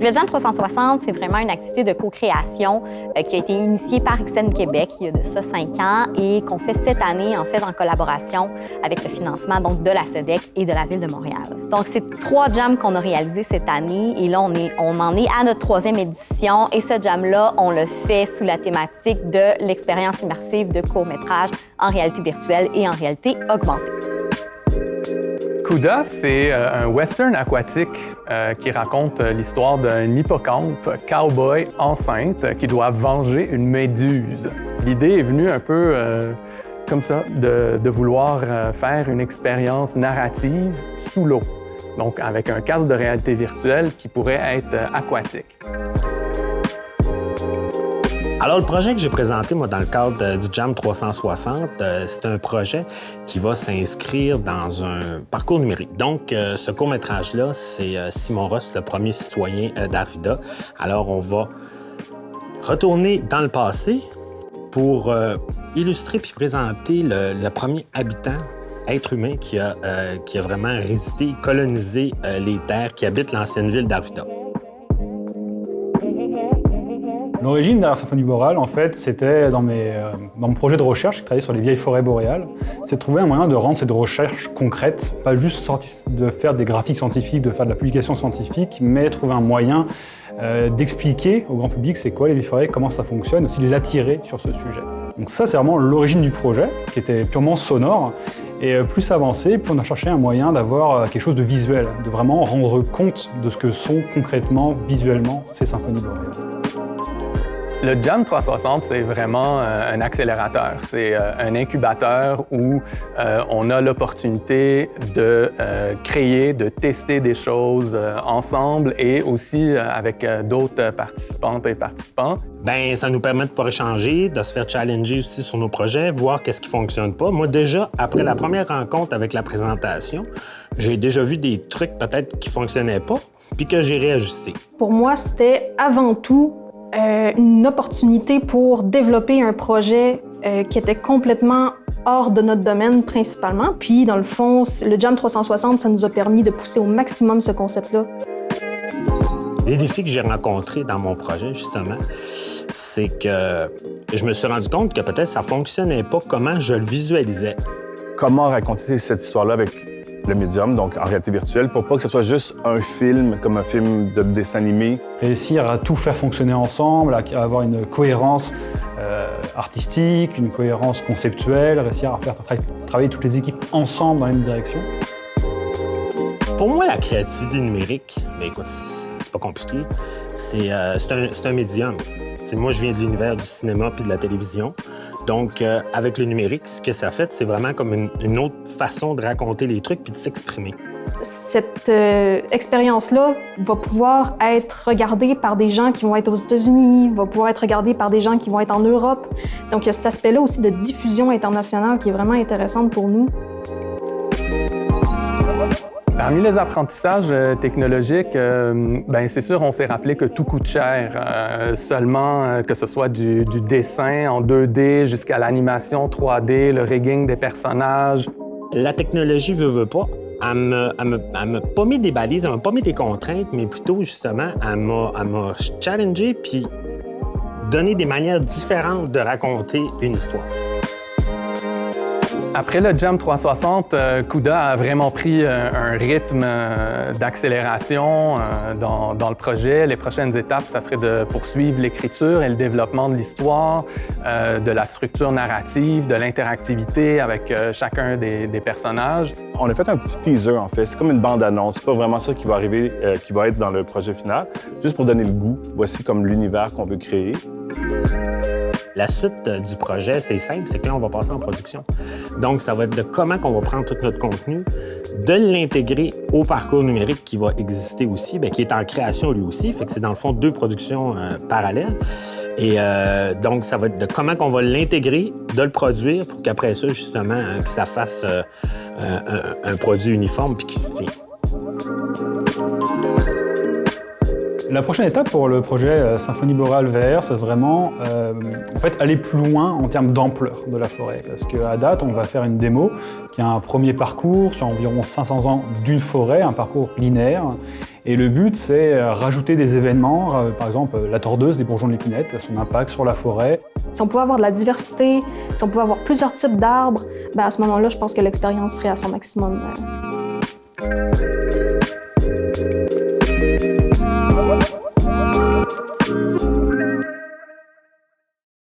Le Jam 360, c'est vraiment une activité de co-création qui a été initiée par XN Québec il y a de ça 5 ans et qu'on fait cette année, en fait, en collaboration avec le financement donc, de la SEDEC et de la Ville de Montréal. Donc, c'est 3 jams qu'on a réalisés cette année et là, on en est à notre 3e édition et ce jam-là, on le fait sous la thématique de l'expérience immersive de court-métrage en réalité virtuelle et en réalité augmentée. CUDA, c'est un western aquatique qui raconte l'histoire d'un hippocampe cowboy enceinte qui doit venger une méduse. L'idée est venue un peu comme ça, de vouloir faire une expérience narrative sous l'eau, donc avec un casque de réalité virtuelle qui pourrait être aquatique. Alors, le projet que j'ai présenté, moi, dans le cadre du Jam 360, c'est un projet qui va s'inscrire dans un parcours numérique. Donc, ce court-métrage-là, c'est Simon Ross, le premier citoyen d'Arvida. Alors, on va retourner dans le passé pour illustrer puis présenter le premier habitant, être humain, qui a vraiment résidé, colonisé les terres qui habitent l'ancienne ville d'Arvida. L'origine derrière Symphonie Boréale, en fait, c'était dans mon projet de recherche, je travaillais sur les vieilles forêts boréales, c'est de trouver un moyen de rendre cette recherche concrète, pas juste de faire des graphiques scientifiques, de faire de la publication scientifique, mais trouver un moyen d'expliquer au grand public c'est quoi les vieilles forêts, comment ça fonctionne, aussi de l'attirer sur ce sujet. Donc ça, c'est vraiment l'origine du projet, qui était purement sonore. Et plus avancé, plus on a cherché un moyen d'avoir quelque chose de visuel, de vraiment rendre compte de ce que sont concrètement, visuellement, ces symphonies boréales. Le Jam 360, c'est vraiment un accélérateur. C'est un incubateur où on a l'opportunité de créer, de tester des choses ensemble et aussi avec d'autres participantes et participants. Bien, ça nous permet de pouvoir échanger, de se faire challenger aussi sur nos projets, voir qu'est-ce qui fonctionne pas. Moi, déjà, après la première rencontre avec la présentation, j'ai déjà vu des trucs peut-être qui fonctionnaient pas, puis que j'ai réajusté. Pour moi, c'était avant tout une opportunité pour développer un projet qui était complètement hors de notre domaine principalement. Puis, dans le fond, le Jam 360, ça nous a permis de pousser au maximum ce concept-là. Les défis que j'ai rencontrés dans mon projet, justement, c'est que je me suis rendu compte que peut-être ça fonctionnait pas comment je le visualisais. Comment raconter cette histoire-là avec le médium, donc en réalité virtuelle, pour pas que ce soit juste un film, comme un film de dessin animé. Réussir à tout faire fonctionner ensemble, à avoir une cohérence artistique, une cohérence conceptuelle, réussir à faire travailler toutes les équipes ensemble dans la même direction. Pour moi, la créativité numérique, bien écoute, c'est pas compliqué. C'est un médium. T'sais, moi, je viens de l'univers du cinéma puis de la télévision. Donc, avec le numérique, ce que ça fait, c'est vraiment comme une autre façon de raconter les trucs puis de s'exprimer. Cette expérience-là va pouvoir être regardée par des gens qui vont être aux États-Unis, va pouvoir être regardée par des gens qui vont être en Europe. Donc, il y a cet aspect-là aussi de diffusion internationale qui est vraiment intéressante pour nous. Parmi les apprentissages technologiques, ben c'est sûr, on s'est rappelé que tout coûte cher. Seulement, que ce soit du dessin en 2D jusqu'à l'animation 3D, le rigging des personnages. La technologie veut pas. Elle m'a pas mis des balises, elle m'a pas mis des contraintes, mais plutôt, justement, elle m'a challengé puis donné des manières différentes de raconter une histoire. Après le Jam 360, CUDA a vraiment pris un rythme d'accélération dans le projet. Les prochaines étapes, ça serait de poursuivre l'écriture et le développement de l'histoire, de la structure narrative, de l'interactivité avec chacun des personnages. On a fait un petit teaser, en fait. C'est comme une bande-annonce. C'est pas vraiment ça qui va arriver, qui va être dans le projet final. Juste pour donner le goût, voici comme l'univers qu'on veut créer. La suite du projet, c'est simple, c'est que là, on va passer en production. Donc, ça va être de comment on va prendre tout notre contenu, de l'intégrer au parcours numérique qui va exister aussi, bien, qui est en création lui aussi. Fait que c'est dans le fond 2 productions parallèles. Et donc, ça va être de comment on va l'intégrer, de le produire pour qu'après ça, justement, que ça fasse un produit uniforme puis qui se tient. La prochaine étape pour le projet Symphonie Boréale VR, c'est vraiment en fait, aller plus loin en termes d'ampleur de la forêt. Parce qu'à date, on va faire une démo qui a un premier parcours sur environ 500 ans d'une forêt, un parcours linéaire. Et le but, c'est rajouter des événements, par exemple la tordeuse des bourgeons de l'épinette, son impact sur la forêt. Si on pouvait avoir de la diversité, si on pouvait avoir plusieurs types d'arbres, à ce moment-là, je pense que l'expérience serait à son maximum.